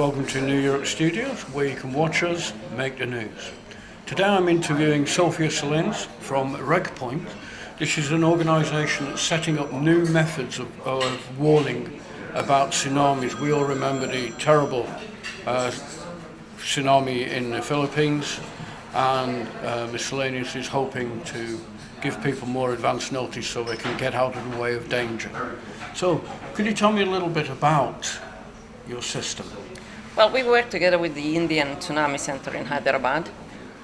welcome to New Europe Studios, where you can watch us make the news. Today I'm interviewing Sophia Salenius from RegPoint. This is an organisation that's setting up new methods of warning about tsunamis. We all remember the terrible tsunami in the Philippines, and Ms. Salenius is hoping to give people more advance notice so they can get out of the way of danger. So, could you tell me a little bit about your system? Well, we work together with the Indian Tsunami Center in Hyderabad,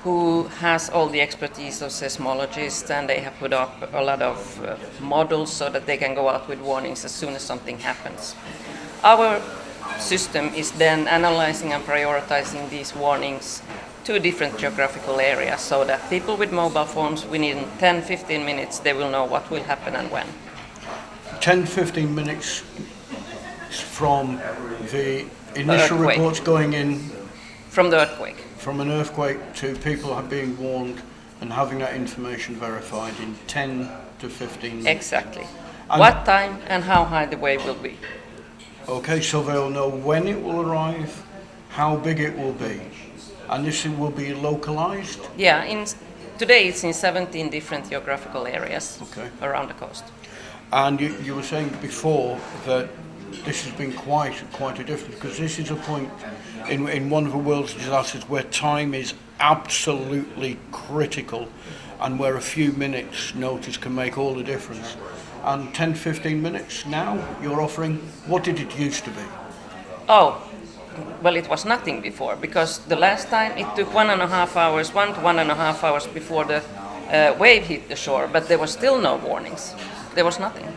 who has all the expertise of seismologists, and they have put up a lot of models so that they can go out with warnings as soon as something happens. Our system is then analyzing and prioritizing these warnings to different geographical areas so that people with mobile phones, within 10-15 minutes, they will know what will happen and when. 10-15 minutes from the initial earthquake. reports going in From the earthquake. from an earthquake to people being warned and having that information verified in 10 to 15 minutes. Exactly. And What time and how high the wave will be. okay, so they'll know when it will arrive, how big it will be, and this will be localized. Yeah, today it's in 17 different geographical areas Okay. around the coast. And you were saying before that this has been quite a difference, because this is a point in one of the world's disasters where time is absolutely critical and where a few minutes notice can make all the difference. And 10-15 minutes now you're offering, what did it used to be? Oh, well, it was nothing before, because the last time it took 1.5 hours, 1 to 1.5 hours before the wave hit the shore, but there was still no warnings. There was nothing.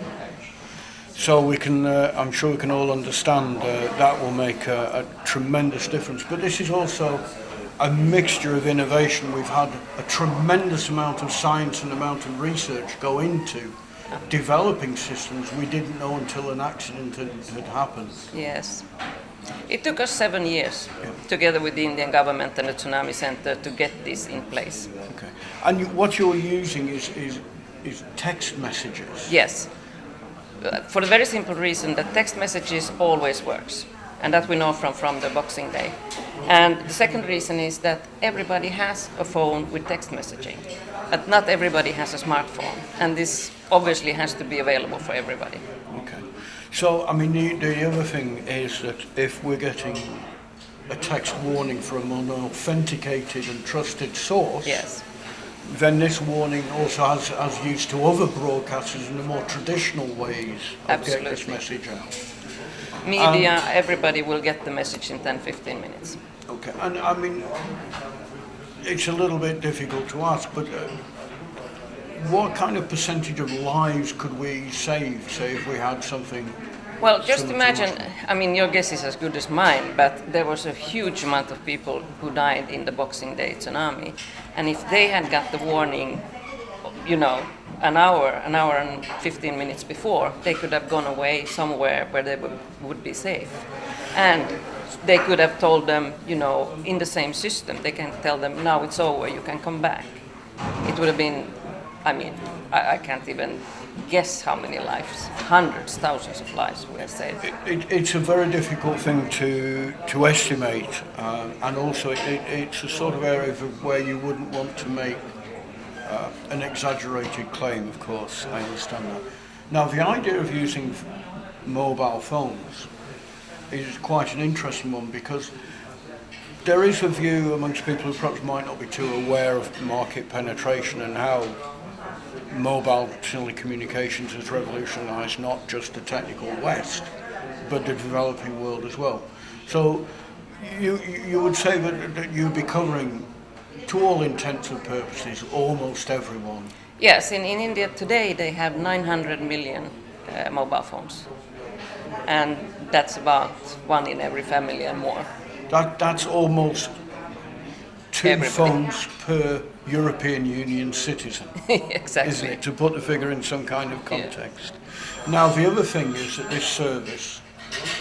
So we can, I'm sure we can all understand that will make a tremendous difference. But this is also a mixture of innovation. We've had a tremendous amount of science and amount of research go into developing systems we didn't know until an accident had happened. Yes. It took us 7 years, together with the Indian government and the Tsunami Center, to get this in place. Okay. And what you're using is text messages. Yes. For the very simple reason that text messages always works, and that we know from the Boxing Day. And the second reason is that everybody has a phone with text messaging, but not everybody has a smartphone, and this obviously has to be available for everybody. Okay. So, I mean, the other thing is that if we're getting a text warning from an authenticated and trusted source, Yes. then this warning also has use to other broadcasters in the more traditional ways of getting this Absolutely. message out. Media, everybody will get the message in 10-15 minutes. Okay, and I mean, it's a little bit difficult to ask, but what kind of percentage of lives could we save, say, if we had something? Well, just similar to imagine, this? I mean, your guess is as good as mine, but there was a huge amount of people who died in the Boxing Day tsunami. And if they had got the warning, you know, an hour and 15 minutes before, they could have gone away somewhere where they would be safe. And they could have told them, you know, in the same system, they can tell them, now it's over, you can come back. It would have been, I mean, I can't even guess how many lives, hundreds, thousands of lives we have saved. It's a very difficult thing to estimate, and also it's a sort of area where you wouldn't want to make an exaggerated claim, of course, I understand that. Now, the idea of using mobile phones is quite an interesting one, because there is a view amongst people who perhaps might not be too aware of market penetration and how mobile telecommunications has revolutionized not just the technical West, but the developing world as well. So you would say that you'd be covering, to all intents and purposes, almost everyone. Yes, in India today they have 900 million mobile phones, and that's about one in every family and more. That's almost two Everybody. phones per European Union citizen, Exactly. isn't it, to put the figure in some kind of context. Now, the other thing is that this service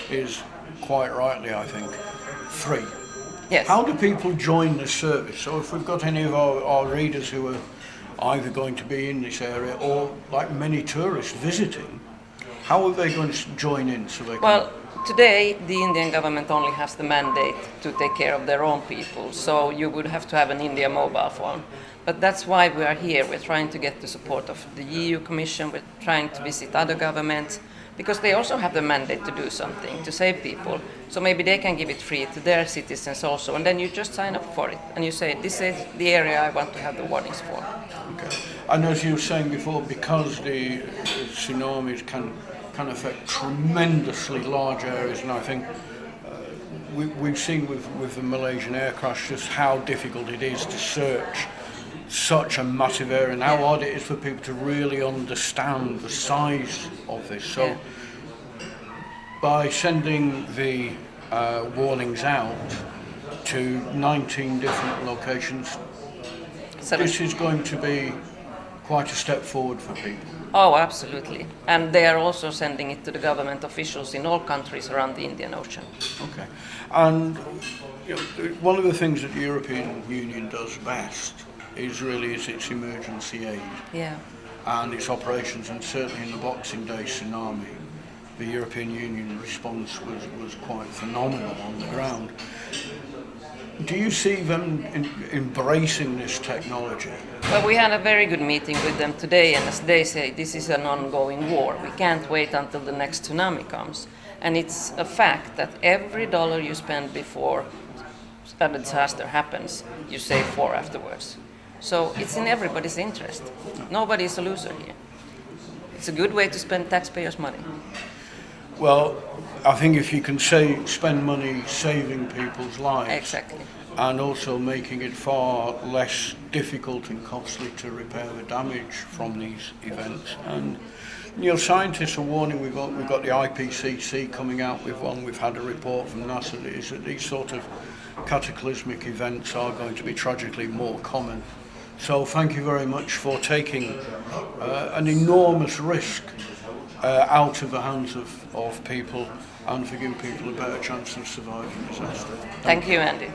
is, quite rightly, I think, free. Yes. How do people join this service? So if we've got any of our readers who are either going to be in this area or, like many tourists, visiting, how are they going to join in so they can... Well, today, the Indian government only has the mandate to take care of their own people, so you would have to have an India mobile phone. But that's why we are here. We're trying to get the support of the EU Commission. We're trying to visit other governments, because they also have the mandate to do something, to save people. So maybe they can give it free to their citizens also, and then you just sign up for it, and you say, this is the area I want to have the warnings for. Okay. And as you were saying before, because the tsunamis can affect tremendously large areas, and I think we've seen with the Malaysian air crash just how difficult it is to search such a massive area and how hard it is for people to really understand the size of this. So Yeah. by sending the warnings out to 19 different locations, So this is going to be quite a step forward for people. Oh, absolutely. And they are also sending it to the government officials in all countries around the Indian Ocean. Okay. And you know, one of the things that the European Union does best is its emergency aid Yeah. and its operations, and certainly in the Boxing Day tsunami, the European Union response was quite phenomenal on the ground. Do you see them embracing this technology? Well, we had a very good meeting with them today, and as they say, this is an ongoing war. We can't wait until the next tsunami comes. And it's a fact that every dollar you spend before a disaster happens, you save 4 afterwards. So it's in everybody's interest. Nobody is a loser here. It's a good way to spend taxpayers' money. Well, I think if you can spend money saving people's lives, Exactly. and also making it far less difficult and costly to repair the damage from these events. And you know, scientists are warning. We've got the IPCC coming out with one. We've had a report from NASA that is that these sort of cataclysmic events are going to be tragically more common. So thank you very much for taking an enormous risk out of the hands of people, and for giving people a better chance of surviving disaster. Thank you, Andy.